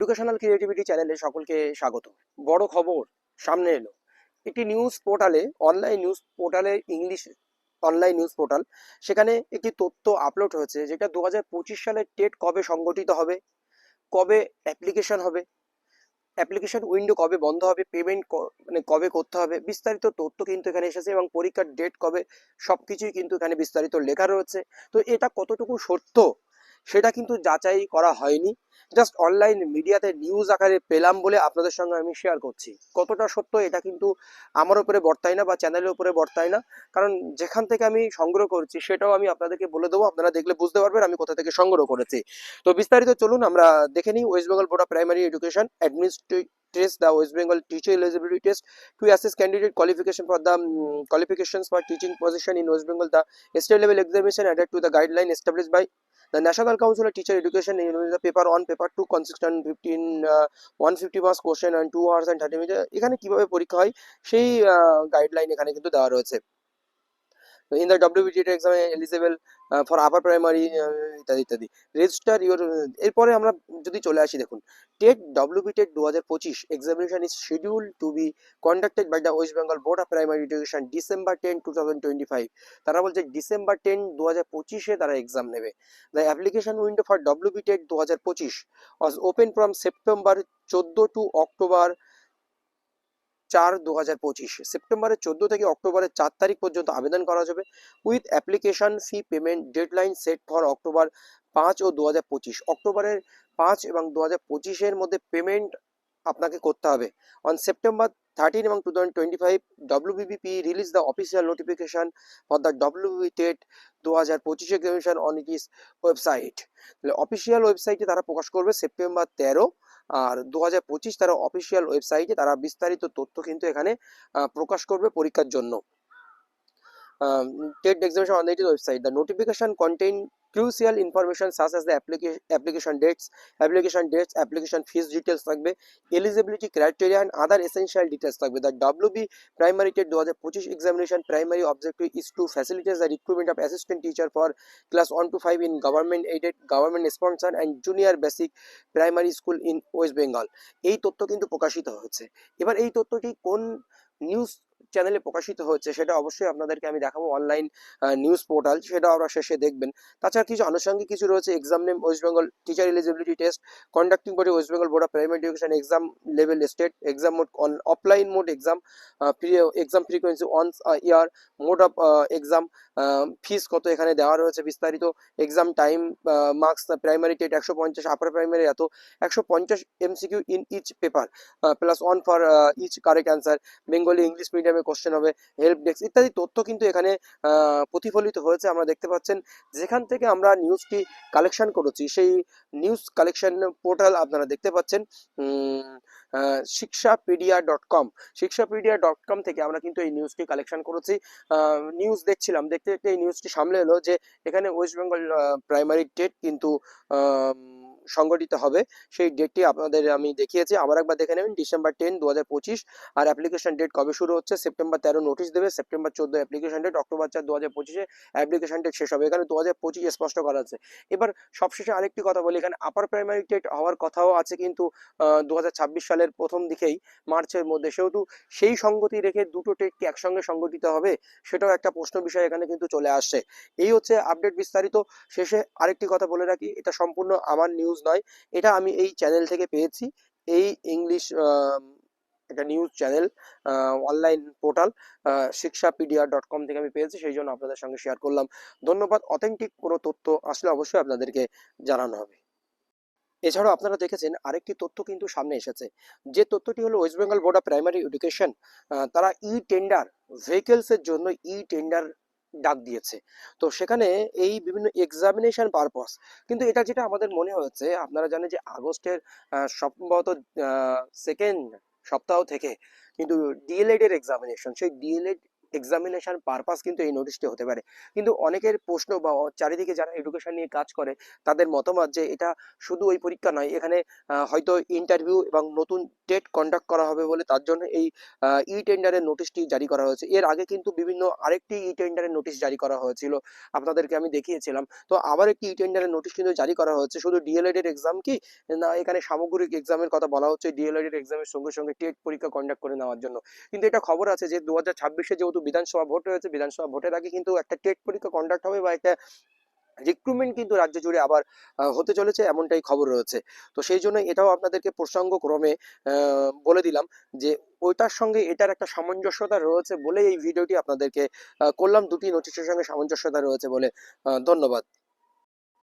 Educational creativity চ্যানেলে সকলকে স্বাগত। বড় খবর সামনে এলো। একটি নিউজ পোর্টালে, অনলাইন নিউজ পোর্টালে, ইংলিশ অনলাইন নিউজ পোর্টাল, সেখানে একটি তথ্য আপলোড হয়েছে যেটা 2025 সালের টেট কবে সংগঠিত হবে, কবে অ্যাপ্লিকেশন হবে, অ্যাপ্লিকেশন উইন্ডো কবে বন্ধ হবে, পেমেন্ট মানে কবে করতে হবে, বিস্তারিত তথ্য কিন্তু এখানে এসেছে এবং পরীক্ষার ডেট কবে, সবকিছুই কিন্তু এখানে বিস্তারিত লেখা রয়েছে। তো এটা কতটুকু সত্য সেটা কিন্তু যাচাই করা হয়নি, জাস্ট অনলাইন মিডিয়াতে নিউজ আকারে পেলাম বলে আপনাদের সঙ্গে আমি শেয়ার করছি। কতটা সত্য এটা কিন্তু আমার উপরে বর্তায় না বা চ্যানেলের উপরে বর্তায় না, কারণ যেখান থেকে আমি সংগ্রহ করছি সেটাও আমি আপনাদেরকে বলে দেবো, আপনারা দেখলে বুঝতে পারবেন আমি কোথা থেকে সংগ্রহ করেছি। তো বিস্তারিত চলুন আমরা দেখে নিই। West Bengal board of primary education administrates the West Bengal teacher eligibility test to assess candidate qualification for the qualifications for teaching position in West Bengal. The state level examination added to the guideline established by the National Council of Teacher Education in the paper 1, paper 2 consists on 150 marks question and 2 hours and 30 minutes। এখানে কিভাবে পরীক্ষা হয় সেই guideline এখানে কিন্তু দেওয়া রয়েছে। in the WBTET exam eligible for upper primary ইত্যাদি ইত্যাদি রেজিস্টার ইউর। এরপরে আমরা যদি চলে আসি, দেখুন TET WBTET 2025 examination is schedule to be conducted by the West Bengal board of primary education December 10, 2025। তারা বলছে December 10, 2025 তারা এক্সাম নেবে। The application window for WBTET 2025 was open from September 14 to October 4, 2025। সেপ্টেম্বরের 14 থেকে অক্টোবরের 4 তারিখ পর্যন্ত আবেদন করা যাবে, with application fee payment deadline set for October 5 ও 2025। অক্টোবরের 5 এবং 2025-এর মধ্যে পেমেন্ট আপনাকে করতে হবে। অন সেপ্টেম্বর 13 এবং 2025 WBBP release the official notification for the WBTET 2025 examination on it's website. তাহলে অফিসিয়াল ওয়েবসাইটে তারা প্রকাশ করবে সেপ্টেম্বর 13, আর 2025 তারা অফিসিয়াল ওয়েবসাইটে তারা বিস্তারিত তথ্য কিন্তু এখানে প্রকাশ করবে পরীক্ষার জন্য। TET examination on the website. The notification contain crucial information such as the application dates, application fees details থাকবে, eligibility criteria and other essential details থাকবে। The WB primary TET 2025 examination primary objective is to facilitate the recruitment of assistant teacher for class 1 to 5 in government aided, government sponsored and junior basic primary school in West Bengal। এই তথ্য কিন্তু প্রকাশিত হয়েছে। এবার এই তথ্যটি কোন news চ্যানেলে প্রকাশিত হচ্ছে সেটা অবশ্যই আপনাদেরকে আমি দেখাবো, অনলাইন নিউজ পোর্টাল, সেটা আমরা শেষে দেখবেন। তাছাড়া কিছু আনুষঙ্গিক কিছু রয়েছে, exam name West Bengal teacher eligibility test, conducting body West Bengal board of primary education, exam level state, exam mode on offline mode exam, exam frequency once year, mode of exam, fees কত এখানে দেওয়া রয়েছে বিস্তারিত, exam time, marks primary TET 150, upper primary এত, 150 MCQ in each paper plus 1 for each correct answer, Bengali English মিডিয়ামে question হবে, help desk ইত্যাদি তথ্য কিন্তু এখানে প্রতিফলিত হয়েছে। আমরা দেখতে পাচ্ছেন যেখান থেকে আমরা নিউজটি কালেকশন করেছি সেই নিউজ কালেকশন পোর্টাল আপনারা দেখতে পাচ্ছেন shikshapedia.com। shikshapedia.com থেকে আমরা কিন্তু এই নিউজটি কালেকশন করেছি। নিউজ দেখছিলাম, দেখতে দেখতে এই নিউজটি সামনে এলো যে এখানে ওয়েস্ট বেঙ্গল প্রাইমারি টেট কিন্তু সংগঠিত হবে। সেই ডেটটি আপনাদের আমি দেখিয়েছি, আবার একবার দেখে নেবেন। December 10, 2025। আর অ্যাপ্লিকেশন ডেট কবে শুরু হচ্ছে? সেপ্টেম্বর 13 নোটিশ দেবে, September 14 application date, October 4, 2025 application date শেষ হবে। এখানে 2025 স্পষ্ট করা আছে। এবার সবশেষে আরেকটি কথা বলি, এখানে আপার প্রাইমারি টেট হওয়ার কথাও আছে কিন্তু 2026 সালের প্রথম দিকেই, মার্চের মধ্যে, সেহেতু সেই সঙ্গতি রেখে দুটো টেট কি একসঙ্গে সংগঠিত হবে সেটাও একটা প্রশ্ন বিষয় এখানে কিন্তু চলে আসছে। এই হচ্ছে আপডেট বিস্তারিত। শেষে আরেকটি কথা বলে রাখি, এটা সম্পূর্ণ আমার নিউজ নয়, এটা আমি এই চ্যানেল থেকে পেয়েছি। এই ইংলিশ একটা news channel, online portal shikshapedia.com থেকে আমি পেয়েছি, সেই জন্য আপনাদের সঙ্গে শেয়ার করলাম। ধন্যবাদ। অথেন্টিক কোনো তথ্য আসলে অবশ্যই আপনাদেরকে জানানো হবে। এছাড়াও আপনারা দেখেছেন আরেকটি তথ্য কিন্তু সামনে এসেছে, যে তথ্যটি হলো West Bengal board of primary education তারা টেন্ডার ভেহিকেলসের জন্য টেন্ডার ডাক দিয়েছে। তো সেখানে এই বিভিন্ন এক্সামিনেশন পারপাস, কিন্তু এটা যেটা আমাদের মনে হয়েছে, আপনারা জানেন যে আগস্টের সম্ভবত সেকেন্ড সপ্তাহ থেকে কিন্তু ডিএলএড এর এক্সামিনেশন, সেই ডিএলএড এক্সামিনেশন পারপাস কিন্তু এই নোটিশটি হতে পারে। কিন্তু অনেকের প্রশ্ন বা চারিদিকে যারা এডুকেশন নিয়ে কাজ করে তাদের মতামত যে এটা শুধু ওই পরীক্ষা নয়, এখানে হয়তো ইন্টারভিউ এবং নতুন টেট কন্ডাক্ট করা হবে বলে, তার জন্য এই ই টেন্ডারের নোটিশটি জারি করা হয়েছে। এর আগে কিন্তু বিভিন্ন আরেকটি ই টেন্ডারের নোটিশ জারি করা হয়েছিল, আপনাদেরকে আমি দেখিয়েছিলাম। তো আবার একটি ই টেন্ডারের নোটিশ কিন্তু জারি করা হচ্ছে। শুধু ডিএলএড এর এক্সাম কি না, এখানে সামগ্রিক এক্সামের কথা বলা হচ্ছে, ডিএলএড এর এক্সামের সঙ্গে সঙ্গে টেট পরীক্ষা কন্ডাক্ট করে নেওয়ার জন্য। কিন্তু এটা খবর আছে যে 2026-এ যেহেতু বিধানসভা ভোট রয়েছে, বিধানসভা ভোটের আগে কিন্তু একটা টেট পরীক্ষা কন্ডাক্ট হবে বা একটা রিক্রুটমেন্ট কিন্তু রাজ্য জুড়ে আবার হতে চলেছে, এমনটাই খবর রয়েছে। তো সেই জন্য এটাও আপনাদেরকে প্রসঙ্গক্রমে বলে দিলাম যে ওইটার সঙ্গে এটার একটা সামঞ্জস্যতা রয়েছে বলে এই ভিডিওটি আপনাদেরকে করলাম, দুটি নোটিশের সঙ্গে সামঞ্জস্যতা রয়েছে বলে। ধন্যবাদ।